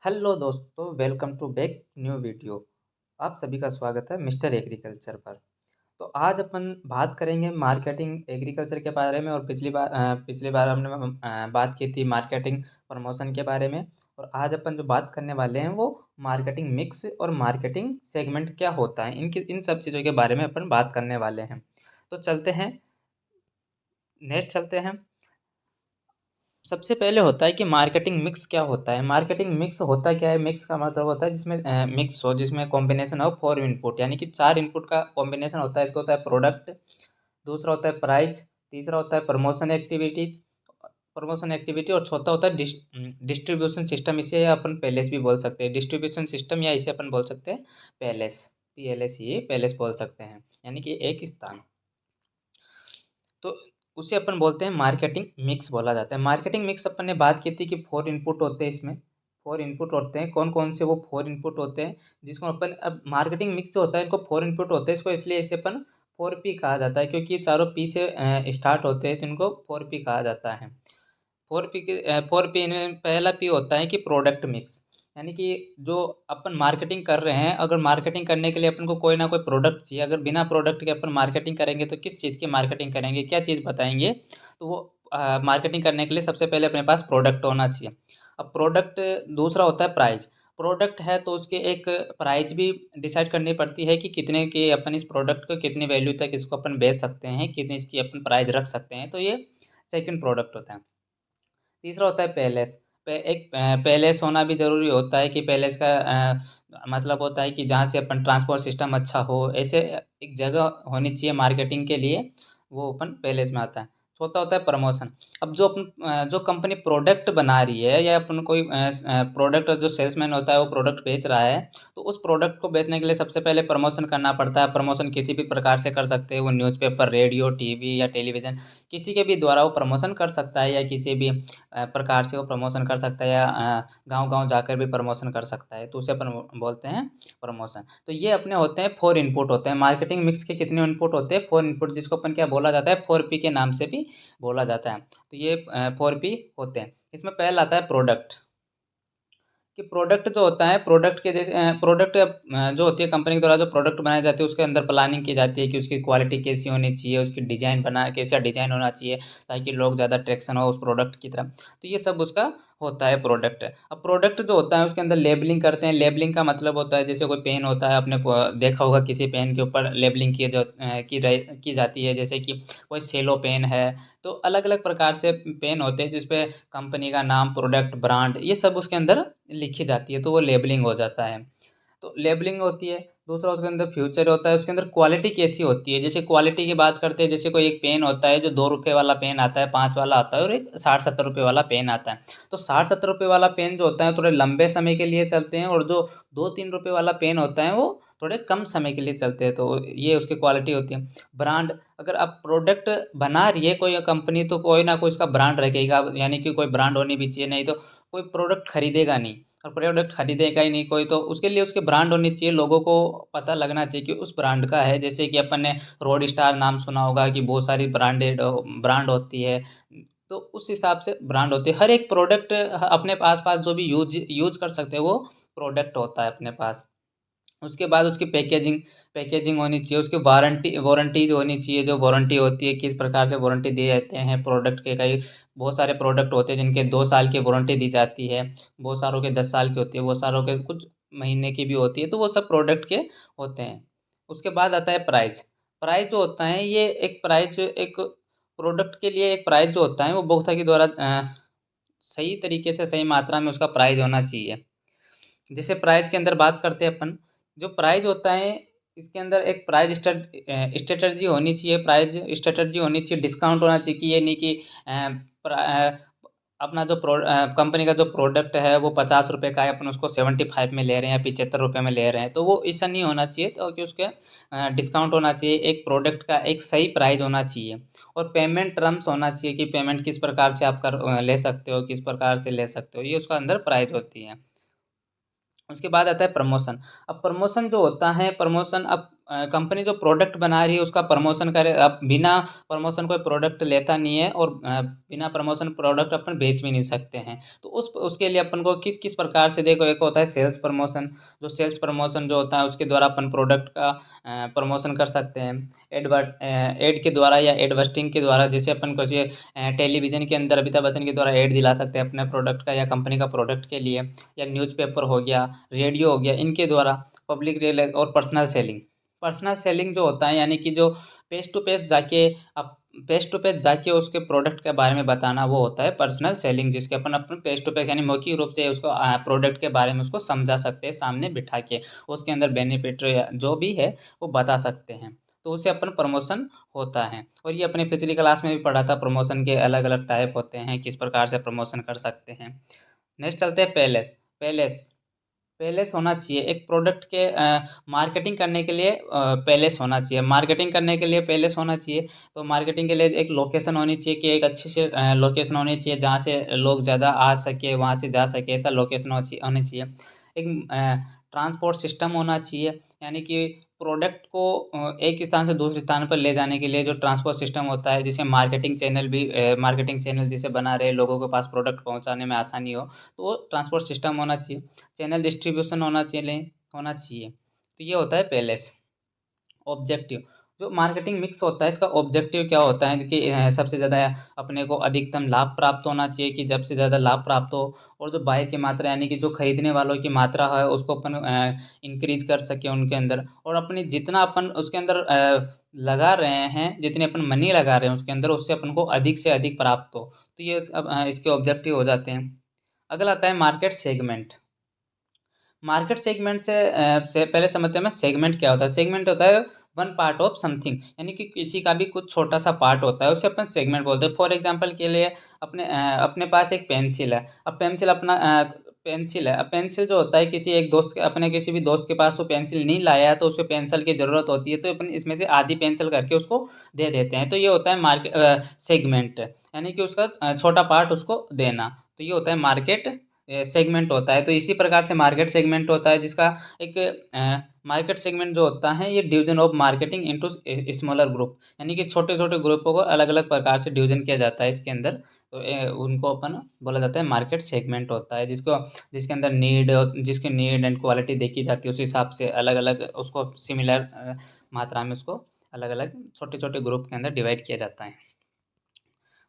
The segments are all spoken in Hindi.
हेलो दोस्तों, welcome to back new video. आप सभी का स्वागत है मिस्टर एग्रीकल्चर पर। तो आज अपन बात करेंगे मार्केटिंग एग्रीकल्चर के बारे में। और पिछली बार हमने बात की थी मार्केटिंग प्रमोशन के बारे में। और आज अपन जो बात करने वाले हैं वो मार्केटिंग मिक्स और मार्केटिंग सेगमेंट क्या होता है, इन सब चीज़ों के बारे में अपन बात करने वाले हैं। तो चलते हैं, नेक्स्ट चलते हैं। सबसे पहले होता है कि मार्केटिंग मिक्स क्या होता है। मार्केटिंग मिक्स होता क्या है? मिक्स का मतलब होता है जिसमें मिक्स हो, जिसमें कॉम्बिनेशन ऑफ 4 इनपुट, यानी कि 4 इनपुट का कॉम्बिनेशन होता है। एक तो होता है प्रोडक्ट, दूसरा होता है प्राइस, तीसरा होता है प्रमोशन एक्टिविटी और चौथा होता है डिस्ट्रीब्यूशन सिस्टम। इसे अपन पहले भी बोल सकते हैं डिस्ट्रीब्यूशन सिस्टम, या इसे अपन बोल सकते हैं पहलेस, PLS, ये पहलेस बोल सकते हैं, यानी कि एक स्थान। तो उसे अपन बोलते हैं मार्केटिंग मिक्स बोला जाता है। मार्केटिंग मिक्स अपन ने बात की थी कि 4 इनपुट होते हैं इसमें। 4 इनपुट होते हैं, कौन-कौन से वो 4 इनपुट होते हैं जिसको अपन, अब मार्केटिंग मिक्स जो होता है इनको 4 इनपुट होते हैं, इसको इसलिए इसे अपन 4P कहा जाता है, क्योंकि ये चारों P से स्टार्ट होते हैं, तो इनको 4P कहा जाता है। 4P में पहला P होता है कि प्रोडक्ट मिक्स, यानी कि जो अपन मार्केटिंग कर रहे हैं, अगर मार्केटिंग करने के लिए अपन को कोई ना कोई प्रोडक्ट चाहिए, अगर बिना प्रोडक्ट के अपन मार्केटिंग करेंगे तो किस चीज़ की मार्केटिंग करेंगे, क्या चीज़ बताएंगे? तो वो मार्केटिंग करने के लिए सबसे पहले अपने पास प्रोडक्ट होना चाहिए। अब प्रोडक्ट, दूसरा होता है प्राइस। प्रोडक्ट है तो उसके एक प्राइस भी डिसाइड करनी पड़ती है कि कितने की अपन इस प्रोडक्ट को कितनी वैल्यू तक इसको अपन बेच सकते हैं, कितनी इसकी अपन प्राइस रख सकते हैं, तो ये सेकंड प्रोडक्ट होता है। तीसरा होता है पैलेस। पैलेस होना भी ज़रूरी होता है कि पैलेस का मतलब होता है कि जहाँ से अपन ट्रांसपोर्ट सिस्टम अच्छा हो, ऐसे एक जगह होनी चाहिए मार्केटिंग के लिए, वो अपन पैलेस में आता है। चौथा होता है प्रमोशन। अब जो कंपनी प्रोडक्ट बना रही है, या अपन कोई प्रोडक्ट, जो सेल्समैन होता है वो प्रोडक्ट बेच रहा है, तो उस प्रोडक्ट को बेचने के लिए सबसे पहले प्रमोशन करना पड़ता है। प्रमोशन किसी भी प्रकार से कर सकते हैं, वो न्यूज़पेपर, रेडियो, टीवी या टेलीविज़न, किसी के भी द्वारा वो प्रमोशन कर सकता है, या किसी भी प्रकार से वो प्रमोशन कर सकता है, या गाँव-गाँव जाकर भी प्रमोशन कर सकता है, तो उसे अपन बोलते हैं प्रमोशन। तो ये अपने होते हैं 4 इनपुट होते हैं। मार्केटिंग मिक्स के कितने इनपुट होते हैं? 4 इनपुट, जिसको अपन क्या बोला जाता है? 4P के नाम से भी बोला जाता है। तो ये 4P होते हैं। इसमें पहला आता है प्रोडक्ट। कि प्रोडक्ट जो होता है, प्रोडक्ट के जैसे प्रोडक्ट जो होती है कंपनी के द्वारा, जो प्रोडक्ट बनाए जाते हैं उसके अंदर प्लानिंग की जाती है कि उसकी क्वालिटी कैसी होनी चाहिए, उसकी डिज़ाइन बना कैसा डिज़ाइन होना चाहिए, ताकि लोग ज़्यादा अट्रैक्शन हो उस प्रोडक्ट की तरफ। तो ये सब उसका होता है प्रोडक्ट। अब प्रोडक्ट जो होता है उसके अंदर लेबलिंग करते हैं। लेबलिंग का मतलब होता है, जैसे कोई पेन होता है, आपने देखा होगा किसी पेन के ऊपर लेबलिंग की जाती है, जैसे कि कोई सेलो पेन है, तो अलग अलग प्रकार से पेन होते हैं जिसपे कंपनी का नाम, प्रोडक्ट, ब्रांड, ये सब उसके अंदर लिखी जाती है, तो वो लेबलिंग हो जाता है। तो लेबलिंग होती है। दूसरा उसके अंदर फ्यूचर होता है, उसके अंदर क्वालिटी कैसी होती है। जैसे क्वालिटी की बात करते हैं, जैसे कोई एक पेन होता है जो ₹2 वाला पेन आता है, 5 वाला आता है, और एक ₹60-70 वाला पेन आता है। तो ₹60-70 वाला पेन जो होता है थोड़े लंबे समय के लिए चलते हैं, और जो ₹2-3 वाला पेन होता है वो थोड़े कम समय के लिए चलते हैं, तो ये उसकी क्वालिटी होती है। ब्रांड, अगर आप प्रोडक्ट बना रही है कोई कंपनी, तो कोई ना कोई उसका ब्रांड रखेगा, यानी कि कोई ब्रांड होनी भी चाहिए, नहीं तो कोई प्रोडक्ट खरीदेगा नहीं। और प्रोडक्ट खरीदेगा ही नहीं कोई, तो उसके लिए उसके ब्रांड होनी चाहिए, लोगों को पता लगना चाहिए कि उस ब्रांड का है। जैसे कि अपन ने रोड स्टार नाम सुना होगा, कि बहुत सारी ब्रांड होती है, तो उस हिसाब से ब्रांड होती है। हर एक प्रोडक्ट अपने आस-पास जो भी यूज़ यूज़ कर सकते हैं वो प्रोडक्ट होता है अपने पास। उसके बाद उसकी पैकेजिंग पैकेजिंग होनी चाहिए, उसकी वारंटी जो होनी चाहिए, जो वारंटी होती है, किस प्रकार से वारंटी दिए जाते हैं प्रोडक्ट के। कई बहुत सारे प्रोडक्ट होते हैं जिनके 2 साल की वारंटी दी जाती है, बहुत सारों के 10 साल की होती है, बहुत सारों के कुछ महीने की भी होती है, तो वो सब प्रोडक्ट के होते हैं। उसके बाद आता है प्राइस। प्राइस जो होता है, ये एक प्रोडक्ट के लिए एक प्राइस जो होता है वो उपभोक्ता के द्वारा सही तरीके से, सही मात्रा में उसका प्राइस होना चाहिए। जैसे प्राइस के अंदर बात करते हैं अपन, जो प्राइस होता है इसके अंदर एक स्ट्रेटजी होनी चाहिए, प्राइस स्ट्रेटजी होनी चाहिए, डिस्काउंट होना चाहिए, कि ये नहीं कि अपना जो कंपनी का जो प्रोडक्ट है वो ₹50 का है, अपन उसको 75 में ले रहे हैं या ₹75 में ले रहे हैं, तो वो ऐसा नहीं होना चाहिए। तो कि उसके डिस्काउंट होना चाहिए, एक प्रोडक्ट का एक सही प्राइस होना चाहिए, और पेमेंट टर्म्स होना चाहिए कि पेमेंट किस प्रकार से आप ले सकते हो, किस प्रकार से ले सकते हो, ये उसका अंदर प्राइस होती है। उसके बाद आता है प्रमोशन। अब प्रमोशन जो होता है, प्रमोशन अब कंपनी जो प्रोडक्ट बना रही है उसका प्रमोशन करे। अब बिना प्रमोशन कोई प्रोडक्ट लेता नहीं है, और बिना प्रमोशन प्रोडक्ट अपन बेच भी नहीं सकते हैं। तो उसके लिए अपन को किस किस प्रकार से, देखो एक होता है सेल्स प्रमोशन। जो सेल्स प्रमोशन जो होता है उसके द्वारा अपन प्रोडक्ट का प्रमोशन कर सकते हैं। एड के द्वारा या एडवर्टिंग के द्वारा, जैसे अपन को टेलीविजन के अंदर अमिताभ बच्चन के द्वारा एड दिला सकते हैं अपने प्रोडक्ट का या कंपनी का प्रोडक्ट के लिए, या न्यूज़पेपर हो गया, रेडियो हो गया, इनके द्वारा पब्लिक रिले और पर्सनल सेलिंग। पर्सनल सेलिंग जो होता है यानी कि जो फेस टू फेस जाके, अब फेस टू फेस जाके उसके प्रोडक्ट के बारे में बताना, वो होता है पर्सनल सेलिंग, जिसके अपन अपन फेस टू फेस यानी मौखिक रूप से उसको प्रोडक्ट के बारे में उसको समझा सकते हैं सामने बिठा के, उसके अंदर बेनिफिट या जो भी है वो बता सकते हैं। तो उसे अपन प्रमोशन होता है। और ये अपने पिछली क्लास में भी पढ़ा था, प्रमोशन के अलग अलग टाइप होते हैं, किस प्रकार से प्रमोशन कर सकते हैं। नेक्स्ट चलते हैं पैलेस। पैलेस पैलेस होना चाहिए एक प्रोडक्ट के मार्केटिंग करने के लिए। पैलेस होना चाहिए मार्केटिंग करने के लिए, पैलेस होना चाहिए। तो मार्केटिंग के लिए एक लोकेशन होनी चाहिए, कि एक अच्छी से लोकेशन होनी चाहिए जहाँ से लोग ज़्यादा आ सके, वहाँ से जा सके, ऐसा लोकेशन होनी चाहिए। एक ट्रांसपोर्ट सिस्टम होना चाहिए, यानी कि प्रोडक्ट को एक स्थान से दूसरे स्थान पर ले जाने के लिए जो ट्रांसपोर्ट सिस्टम होता है, जिसे मार्केटिंग चैनल जिसे बना रहे, लोगों के पास प्रोडक्ट पहुंचाने में आसानी हो, तो वो ट्रांसपोर्ट सिस्टम होना चाहिए। चैनल डिस्ट्रीब्यूशन होना चाहिए। तो ये होता है पैलेस। ऑब्जेक्टिव, जो मार्केटिंग मिक्स होता है इसका ऑब्जेक्टिव क्या होता है कि सबसे ज़्यादा अपने को अधिकतम लाभ प्राप्त होना चाहिए, कि जब से ज़्यादा लाभ प्राप्त हो, और जो बाय की मात्रा यानी कि जो खरीदने वालों की मात्रा है उसको अपन इंक्रीज कर सके उनके अंदर, और अपनी जितना अपन उसके अंदर लगा रहे हैं, जितने अपन मनी लगा रहे हैं उसके अंदर, उससे अपन को अधिक से अधिक प्राप्त हो। तो ये इसके ऑब्जेक्टिव हो जाते हैं। अगला आता है मार्केट सेगमेंट। मार्केट सेगमेंट से पहले समझते हैं, सेगमेंट क्या होता है। सेगमेंट होता है वन पार्ट ऑफ समथिंग, यानी कि किसी का भी कुछ छोटा सा पार्ट होता है, उसे अपन सेगमेंट बोलते हैं। फॉर एग्जांपल के लिए अपने पास एक पेंसिल है। अब पेंसिल अपना पेंसिल है। अब पेंसिल जो होता है, अपने किसी भी दोस्त के पास वो पेंसिल नहीं लाया है, तो उसे पेंसिल की ज़रूरत होती है, तो अपन इसमें से आधी पेंसिल करके उसको दे देते हैं। तो ये होता है मार्केट सेगमेंट, यानी कि उसका छोटा पार्ट उसको देना। तो ये होता है मार्केट सेगमेंट होता है। तो इसी प्रकार से मार्केट सेगमेंट होता है, जिसका एक मार्केट सेगमेंट जो होता है, ये division of marketing into smaller group, यानी कि छोटे छोटे ग्रुपों को अलग अलग प्रकार से डिवीजन किया जाता है इसके अंदर। तो उनको अपन बोला जाता है मार्केट सेगमेंट होता है, जिसके अंदर जिसकी नीड एंड क्वालिटी देखी जाती है, उस हिसाब से अलग अलग उसको सिमिलर मात्रा में उसको अलग अलग छोटे छोटे ग्रुप के अंदर डिवाइड किया जाता है।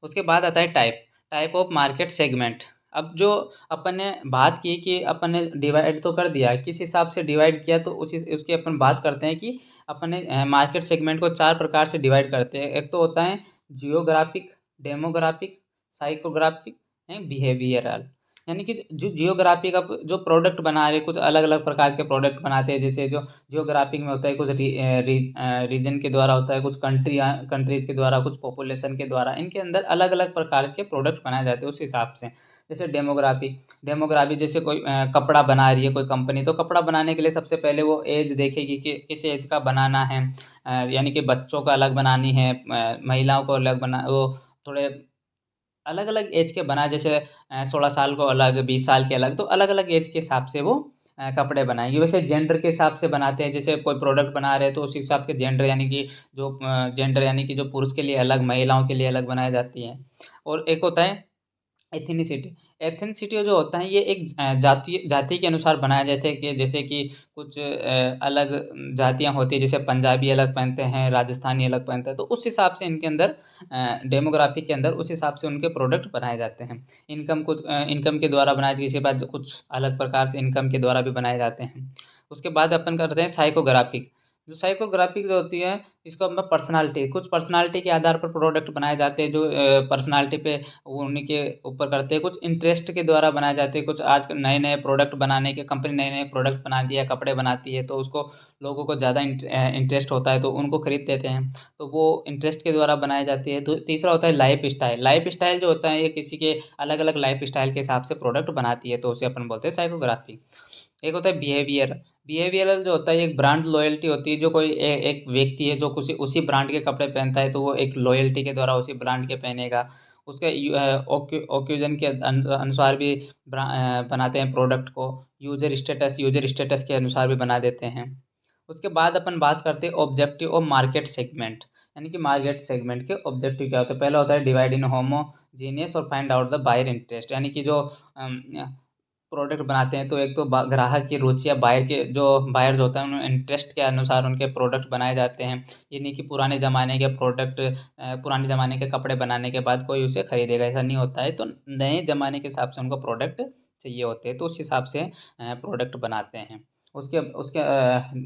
उसके बाद आता है type type of market segment. अब जो अपन ने बात की कि अपन ने डिवाइड तो कर दिया, किस हिसाब से डिवाइड किया, तो उसी उसकी अपन बात करते हैं कि अपन ने मार्केट सेगमेंट को चार प्रकार से डिवाइड करते हैं। एक तो होता है geographic, demographic, psychographic and behavioural. यानी कि जो जियोग्राफी का जो प्रोडक्ट बना रहे, कुछ अलग अलग प्रकार के प्रोडक्ट बनाते हैं, जैसे जो जियोग्राफिक में होता है कुछ रीजन के द्वारा होता है, कुछ कंट्रीज के द्वारा, कुछ पॉपुलेशन के द्वारा, इनके अंदर अलग अलग प्रकार के प्रोडक्ट बनाए जाते हैं उस हिसाब से। जैसे डेमोग्राफी डेमोग्राफी जैसे कोई कपड़ा बना रही है कोई कंपनी, तो कपड़ा बनाने के लिए सबसे पहले वो एज देखेगी कि किस एज का बनाना है। यानी कि बच्चों का अलग बनानी है, महिलाओं को अलग बना, वो थोड़े अलग अलग एज के बनाए, जैसे 16 साल को अलग, 20 साल के अलग, तो अलग अलग एज के हिसाब से वो कपड़े बनाएंगे। वैसे जेंडर के हिसाब से बनाते हैं, जैसे कोई प्रोडक्ट बना रहे हैं तो उस हिसाब के जेंडर, यानी कि जो पुरुष के लिए अलग, महिलाओं के लिए अलग बनाई जाती हैं। और एक होता है एथनिसिटी। एथनिसिटी जो होता है ये एक जाति जाति के अनुसार बनाए जाते हैं, कि जैसे कि कुछ अलग जातियाँ होती हैं, जैसे पंजाबी अलग पहनते हैं, राजस्थानी अलग पहनते हैं, तो उस हिसाब से इनके अंदर डेमोग्राफिक के अंदर उस हिसाब से उनके प्रोडक्ट बनाए जाते हैं। इनकम के द्वारा बनाए, किसी बात कुछ अलग प्रकार से इनकम के द्वारा भी बनाए जाते हैं। उसके बाद अपन करते हैं साइकोग्राफिक। जो साइकोग्राफिक जो होती है, इसको अपना पर्सनालिटी, कुछ पर्सनालिटी के आधार पर प्रोडक्ट बनाए जाते हैं, जो पर्सनालिटी पे वो उन्हीं के ऊपर करते हैं। कुछ इंटरेस्ट के द्वारा बनाए जाते हैं, कुछ आज नए नए प्रोडक्ट बनाने के, कंपनी नए नए प्रोडक्ट बनाती है, कपड़े बनाती है, तो उसको लोगों को ज़्यादा इंटरेस्ट होता है, तो उनको खरीद देते हैं, तो वो इंटरेस्ट के द्वारा बनाई जाती है। तो तीसरा होता है लाइफ स्टाइल। लाइफ स्टाइल जो होता है, ये किसी के अलग अलग लाइफ स्टाइल के हिसाब से प्रोडक्ट बनाती है, तो उसे अपन बोलते हैं साइकोग्राफी। एक होता है बिहेवियर। बिहेवियरल जो होता है, एक ब्रांड लॉयल्टी होती है, जो कोई एक व्यक्ति है जो उसी उसी ब्रांड के कपड़े पहनता है, तो वो एक लॉयल्टी के द्वारा उसी ब्रांड के पहनेगा। उसके ओक्यूजन के अनुसार भी बनाते हैं प्रोडक्ट को। यूजर स्टेटस के अनुसार भी बना देते हैं। उसके बाद अपन बात करते हैं ऑब्जेक्टिव ऑफ मार्केट सेगमेंट, यानी कि मार्केट सेगमेंट के ऑब्जेक्टिव क्या होते हैं। पहला होता है डिवाइड इन होमोजीनियस और find out the buyer interest, यानी कि जो प्रोडक्ट बनाते हैं तो एक तो ग्राहक की रुचि या बायर के जो बायर्स होते हैं उन इंटरेस्ट के अनुसार उनके प्रोडक्ट बनाए जाते हैं। ये नहीं कि पुराने ज़माने के प्रोडक्ट पुराने ज़माने के कपड़े बनाने के बाद कोई उसे खरीदेगा, ऐसा नहीं होता है। तो नए ज़माने के हिसाब से उनको प्रोडक्ट चाहिए होते हैं, तो उस हिसाब से प्रोडक्ट बनाते हैं। उसके उसके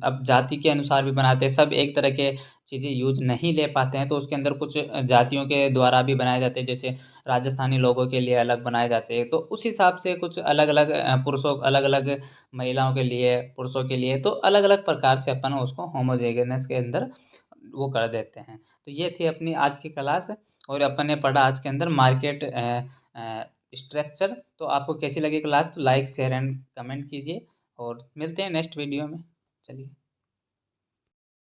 अब जाति के अनुसार भी बनाते हैं, सब एक तरह के चीज़ें यूज़ नहीं ले पाते हैं, तो उसके अंदर कुछ जातियों के द्वारा भी बनाए जाते हैं, जैसे राजस्थानी लोगों के लिए अलग बनाए जाते हैं। तो उस हिसाब से कुछ अलग-अलग पुरुषों अलग-अलग महिलाओं के लिए, पुरुषों के लिए, तो अलग-अलग प्रकार से अपन उसको होमोजेगनेस के अंदर वो कर देते हैं। तो ये थी अपनी आज की क्लास, और अपन ने पढ़ा आज के अंदर मार्केट स्ट्रक्चर। तो आपको कैसी लगी क्लास? तो लाइक, शेयर एंड कमेंट कीजिए, और मिलते हैं नेक्स्ट वीडियो में। चलिए।